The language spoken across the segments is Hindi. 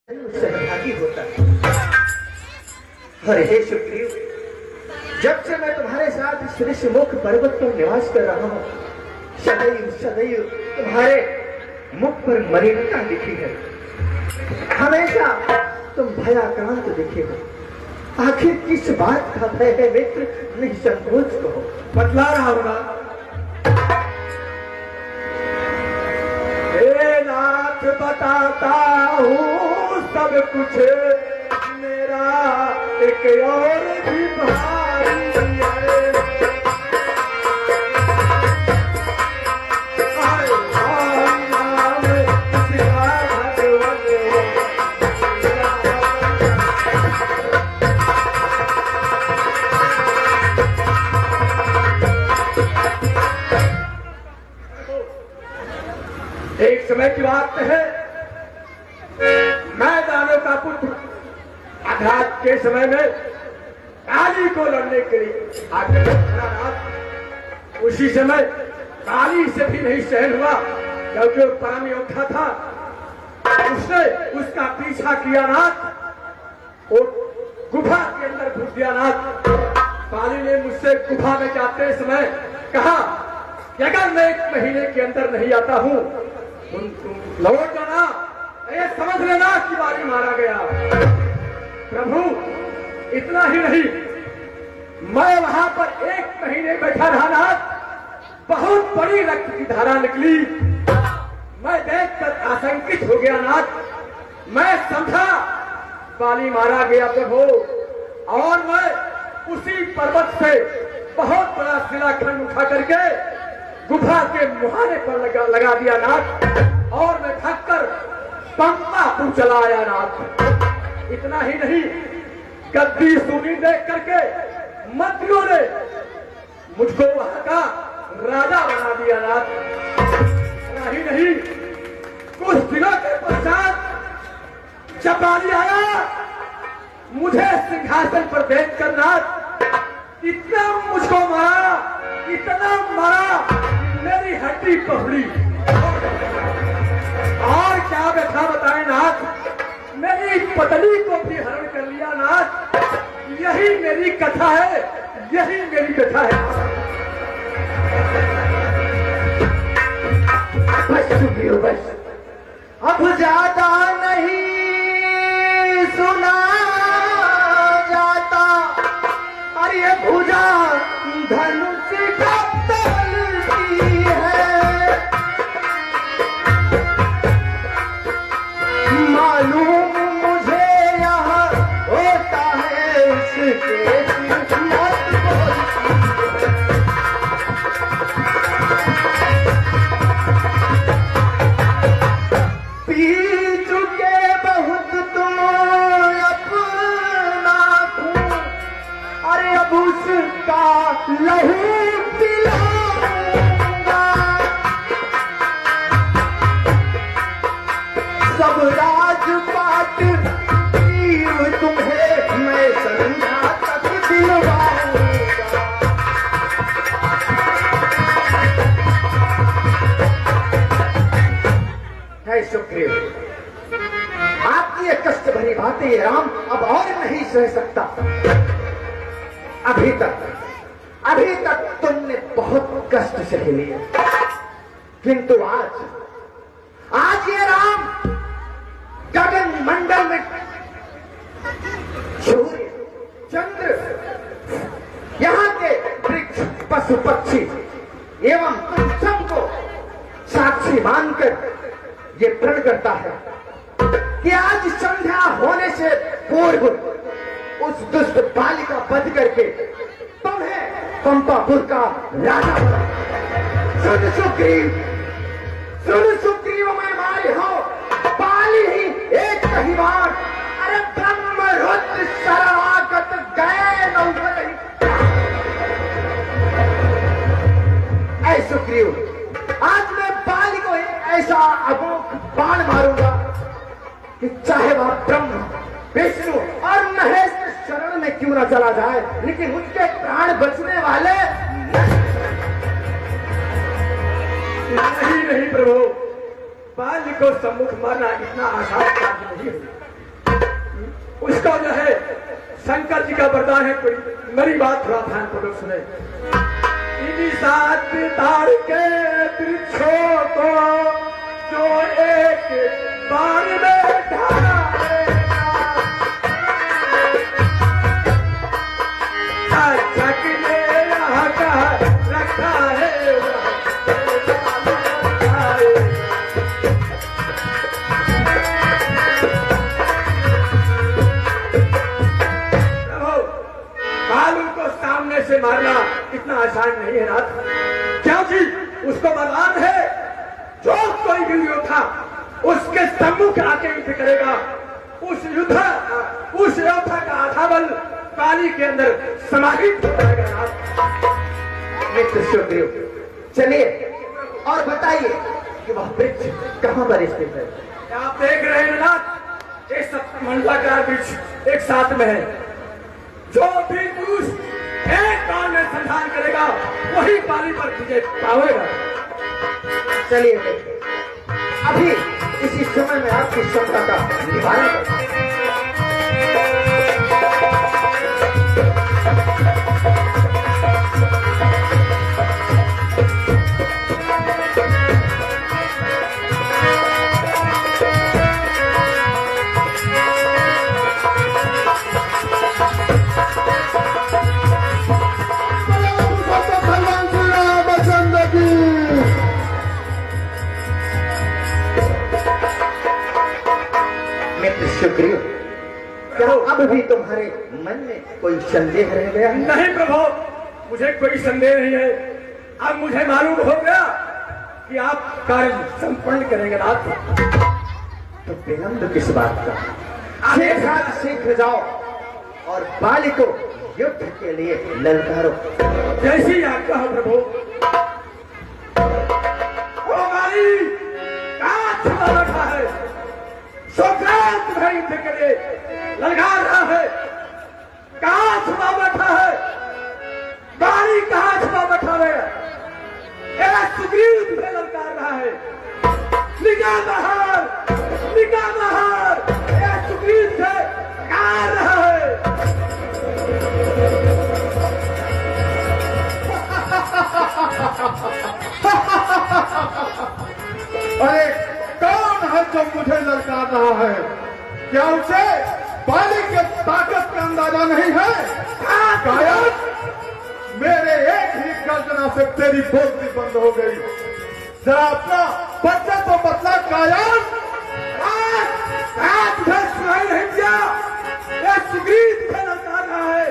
सहभागी होता है। अरे हे सुग्रीव, जब से मैं तुम्हारे साथ इस ऋषिमुख पर्वत पर निवास कर रहा हूं, सदैव सदैव तुम्हारे मुख पर मलिनता दिखी है। हमेशा तुम भयाक्रांत दिखे हो। आखिर किस बात का भय है मित्र? निसंकोच कहो। बतला रहा हूं ना। हे नाथ बताता हूँ सब कुछ, मेरा एक और भी भाई है। नाम इसका भगवान, एक समय की बात है, मैं दानव का पुत्र आघात के समय में काली को लड़ने के लिए आगे खड़ा रहा। उसी समय काली से भी नहीं सहन हुआ, क्योंकि वो परम योद्धा था। उसने उसका पीछा किया नाथ, वो गुफा के अंदर घुस गया नाथ। काली ने मुझसे गुफा में जाते समय कहा कि अगर मैं 1 महीने के अंदर नहीं आता हूं, तुम लौट जाना, ये समझ लेना कि बारी मारा गया। प्रभु, इतना ही नहीं, मैं वहां पर 1 महीने बैठा रहा नाथ। बहुत बड़ी रक्त की धारा निकली। मैं देखकर आशंकित हो गया नाथ। मैं समझा बाली मारा गया प्रभु, और मैं उसी पर्वत से बहुत बड़ा शिलाखंड उठा करके गुफा के मुहाने पर लगा दिया नाथ, और मैं भागकर पंपापुर चला आया नाथ। इतना ही नहीं, गद्दी सूनी देख करके मंत्रियों ने मुझको वहां का राजा बना दिया नाथ। इतना ही नहीं, कुछ दिनों के पश्चात जब बाली आया, मुझे सिंहासन पर देखकर नाथ इतना मुझको मारा, इतना मारा, मेरी हड्डी पकड़ी। और क्या व्यथा बताएं नाथ, मेरी पत्नी को भी हरण कर लिया नाथ। यही मेरी कथा है, यही मेरी कथा है। बस सुग्रीव, बस अब ज्यादा नहीं सुना जाता। अरे भुजा धनुष का तलती है, मालूम मुझे यहाँ होता है इसके पी चुके बहुत तुम अपना खून। अरे अब उसका लहू पिलाऊंगा, सब राजपाट तीर तुम्हें मैं संध्या तक दिलवाऊंगा। है सुग्रीव, आपकी ये कष्ट भरी बातें ये राम अब और नहीं सह सकता। अभी तक तुमने बहुत कष्ट सह लिए, किंतु आज ये राम गगन मंडल में सूर्य चंद्र, यहाँ के वृक्ष पशु पक्षी एवं तुम सबको साक्षी मानकर ये प्रण करता है कि आज संध्या होने से पूर्व उस दुष्ट बालिका वध करके तुम्हें पंपापुर का राजा बना। सुन सुग्रीव, मैं मारी हूं बाली ही एक कही बार। अरे ब्रह्म रुद्र शरणागत गए नौकरी। ऐ सुग्रीव, आज मैं बाली को ऐसा अमोघ बाण मारूंगा कि चाहे वह ब्रह्म विष्णु और महेश के शरण में क्यों न चला जाए, लेकिन उसके प्राण बचने वाले नहीं प्रभु, बाल को सम्मुख मारना इतना आसान कार्य नहीं है। शंकर जी का वरदान है, कोई मेरी बात थोड़ा ध्यान पूर्वक सुने। इन्हीं सात तार के वृक्षों को जो एक बार में ढालेगा, जग ने यहाँ का रखा है से मारना इतना आसान नहीं है नाथ, क्योंकि उसको बलवान है। जो कोई भी योद्धा उसके सम्मुख आके युद्ध करेगा, उस योद्धा का आधा बल काली के अंदर समाहित हो जाएगा नाथ। मित्र सुग्रीव, चलिए और बताइए कि वह वृक्ष कहाँ पर स्थित है? आप देख रहे हैं नाथ, एक मंडलाकार वृक्ष एक साथ में है। जो भी पुरुष एक बार में संधान करेगा वही पानी पर विजय पावेगा। चलिए अभी इसी समय में आपकी क्षमता का निवारण करें। सुग्रीव, क्या अब भी तुम्हारे मन में कोई संदेह रह गया है? नहीं प्रभु, मुझे कोई संदेह नहीं है। अब मुझे मालूम हो गया कि आप कार्य संपन्न करेंगे नाथ। तो विलंब किस बात का? शीघ्र जाओ और बाली को युद्ध के लिए ललकारो। जैसी आज्ञा हो प्रभु। ओ बाली, कहाँ छुपा बैठा है? सुग्रीव तुम्हें युद्ध के लिए ललकार रहा है। कहाँ छुपा बैठा है? बाली कहाँ छुपा बैठा है? सुग्रीव तुम्हें ललकार रहा है। निकाल बाहर, निकाल बाहर, सुग्रीव से ललकार रहा है। अरे कौन है जो मुझे ललकार रहा है? क्या उसे बाली के ताकत का अंदाजा नहीं है? कायन, मेरे एक ही गर्जना से तेरी बोलती बंद हो गई। जरा अपना बच्चा तो बतला कायन। तुझे सुनाई नहीं दिया? सुग्रीव तुझे ललकार रहा है।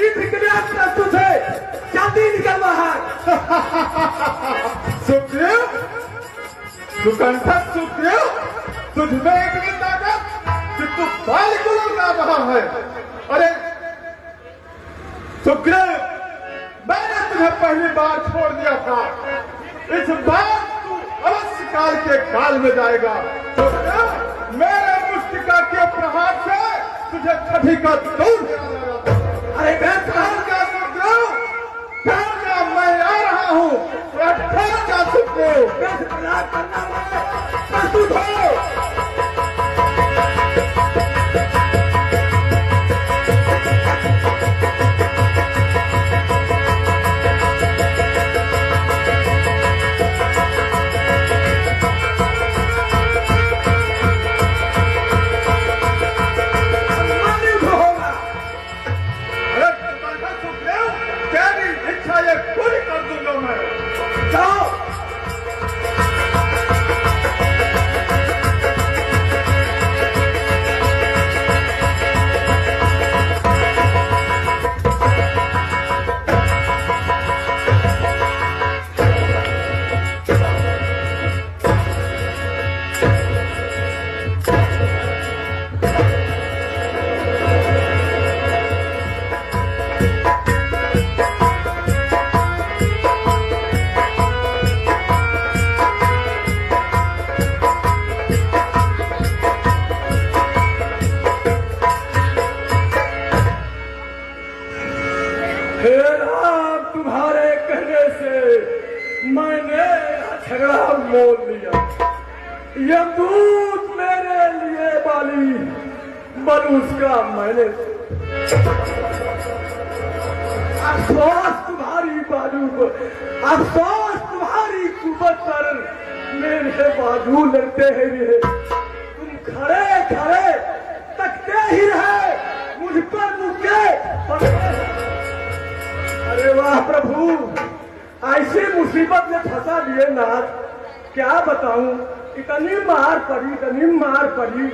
युद्ध के लिए प्रस्तुत है, जल्दी निकल बाहर। सुग्रीव, सुकंठक सुग्रीव, तुझमें इतनी ताकत कि तू बाली को ललकार रहा है। अरे सुग्रीव, मैंने तुझे पहली बार छोड़ दिया था, इस बार तू अवश्य काल के काल में जाएगा। सुग्रीव, मेरे मुष्टिका के प्रहार से तुझे कभी का दूर अरे ठहर जा सुग्रीव, ठहर जा, मैं आ रहा हूँ। ठहर जा सुग्रीव, प्रस्तुत हो। तुम्हारे कहने से मैंने झगड़ा मोल लिया। यमदूत मेरे लिए बाली, बल उसका मैंने अफसोस तुम्हारी बाजू पर, अफसोस तुम्हारी कुबत पर, मेरे बाजू लड़ते हैं ये। तुम खड़े खड़े तकते ही रहे, मुझ पर मुक्के। अरे वाह प्रभु, ऐसी मुसीबत में फंसा दिए नाथ, क्या बताऊं। इतनी मार पड़ी, इतनी मार पड़ी।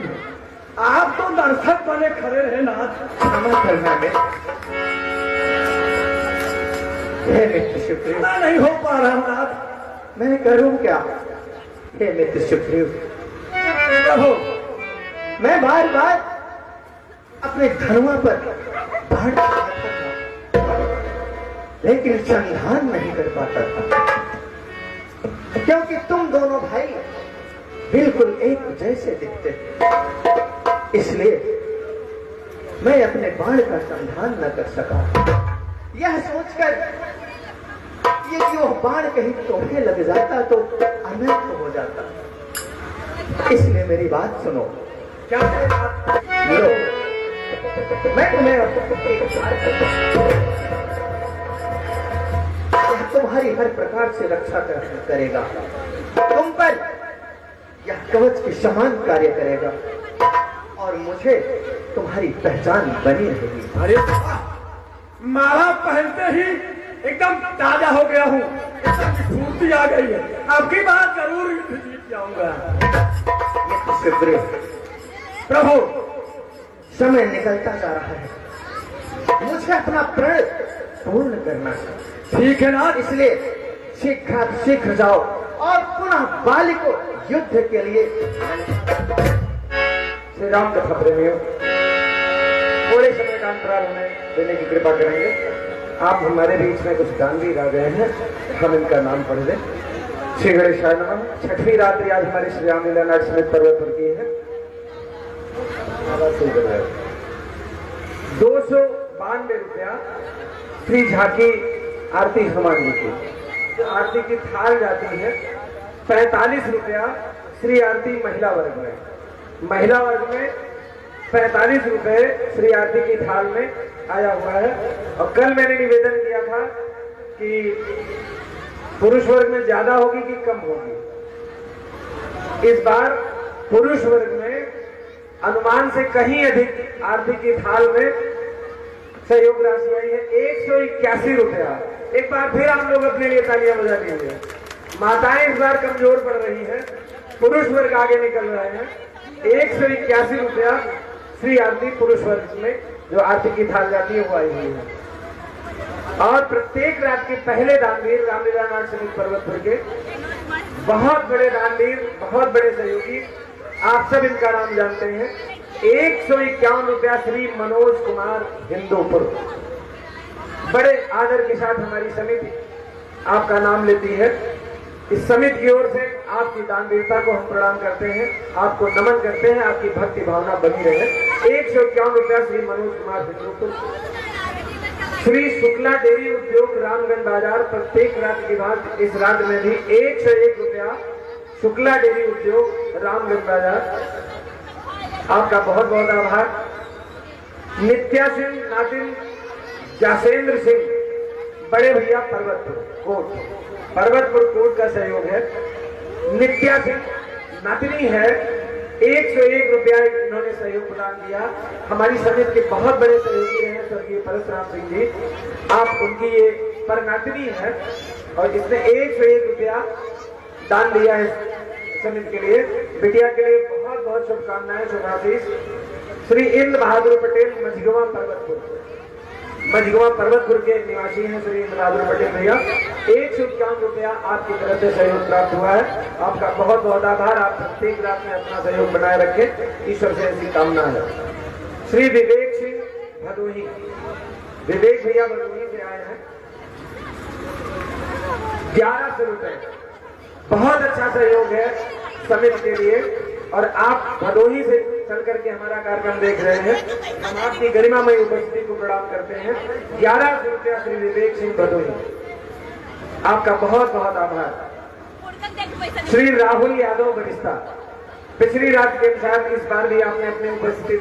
आप तो दर्शक बने खड़े रहे नाथ। क्षमा करना में हे मित्र सुग्रीव, मैं नहीं हो पा रहा नाथ। मैं करूं क्या। हे मित्र सुग्रीव, प्रभु, मैं बार बार अपने धनुआ पर बाण चलाता था, लेकिन संधान नहीं कर पाता था, क्योंकि तुम दोनों भाई बिल्कुल एक जैसे दिखते थे। इसलिए मैं अपने बाण का संधान न कर सका। यह सोचकर यदि वो बाण कहीं तोड़ने लग जाता तो अनर्थ हो जाता। इसलिए मेरी बात सुनो। क्या है बात? लो, मैं तुम्हें एक बात बताऊं। यह तुम्हारी हर प्रकार से रक्षा करेगा, तुम पर यह कवच के समान कार्य करेगा और मुझे तुम्हारी पहचान बनी रहेगी। अरे वाह, माला पहनते ही एकदम ताजा हो गया हूँ, एकदम स्फूर्ति आ गई है। आपकी बात जरूर युद्ध जीत जाऊंगा। प्रभु, समय निकलता जा रहा है, मुझे अपना प्रण पूर्ण करना है। ठीक है नाथ, इसलिए शीघ्र जाओ और पुनः बाली को युद्ध के लिए। श्री राम कथा प्रेमियों, थोड़े समय का अंतराल हमें देने की कृपा करेंगे। आप हमारे बीच में कुछ दानवीर आ गए हैं, हम इनका नाम पढ़ दें। श्री गणेशाय नमः। छठवीं रात्रि आज हमारे श्री रामलीला नाट्य समिति पर्वत पर की है। 292 रुपया श्री झांकी आरती हनुमान जी की। आरती की थाल जाती है 45 रुपया श्री आरती महिला वर्ग में। महिला वर्ग में 45 रुपए श्री आरती की थाल में आया हुआ है। और कल मैंने निवेदन किया था कि पुरुष वर्ग में ज्यादा होगी कि कम होगी। इस बार पुरुष वर्ग में अनुमान से कहीं अधिक आरती की थाल में सहयोग राशि आई है 181 रुपया। एक बार फिर हम लोग अपने लिए तालियां बजा दीजिए। माताएं इस बार कमजोर पड़ रही हैं, पुरुष वर्ग आगे निकल रहे हैं। 181 रुपया श्री आरती पुरुष वर्ग में जो आरती की थाल जाती है वो आई हुई है। और प्रत्येक रात के पहले दानवीर रामलीला नाट्य समिति पर्वतपुर के बहुत बड़े दानवीर, बहुत बड़े सहयोगी, आप सब इनका नाम जानते हैं। 151 रुपया श्री मनोज कुमार हिंदूपुर। बड़े आदर के साथ हमारी समिति आपका नाम लेती है। इस समिति की ओर से आपकी दानवीरता को हम प्रणाम करते हैं, आपको नमन करते हैं, आपकी भक्ति भावना बनी रहे। 151 रुपया श्री मनोज कुमार हिंदूपुर। श्री शुक्ला डेयरी उद्योग रामगंज बाजार प्रत्येक राज्य के बाद इस राज्य में भी 101 रुपया शुक्ला डेयरी उद्योग रामगंज बाजार। आपका बहुत बहुत आभार। नित्या सिंह नातिन जासेंद्र सिंह बड़े भैया पर्वतपुर कोट का सहयोग है। नित्या सिंह नातिनी है, 101 रुपया इन्होंने सहयोग प्रदान किया। हमारी समिति के बहुत बड़े सहयोगी हैं स्वर्गीय परशुराम सिंह जी, आप उनकी ये परनातिनी है और इसने 101 रुपया दान दिया है समिति के लिए। बिटिया के लिए बहुत बहुत शुभकामनाएं, शुभाशीष। श्री इंद्र बहादुर पटेल मझगवा पर्वतपुर के निवासी हैं श्री इंद्र बहादुर पटेल भैया। 151 रुपया आपकी तरफ से सहयोग प्राप्त हुआ है, आपका बहुत बहुत आभार। आप प्रत्येक रात में अपना सहयोग बनाए रखें, ईश्वर से ऐसी कामना है। श्री विवेक सिंह भदोही, विवेक भैया भदोही से आए हैं, 1100 रुपए। बहुत अच्छा सहयोग है समिति के लिए और आप भदोही से चल करके हमारा कार्यक्रम देख रहे हैं। हम आपकी गरिमामयी उपस्थिति को प्रणाम करते हैं। 1100 रुपया श्री विवेक सिंह भदोही, आपका बहुत बहुत आभार। श्री राहुल यादव बरिस्ता, पिछली रात के अनुसार इस बार भी आपने अपनी उपस्थिति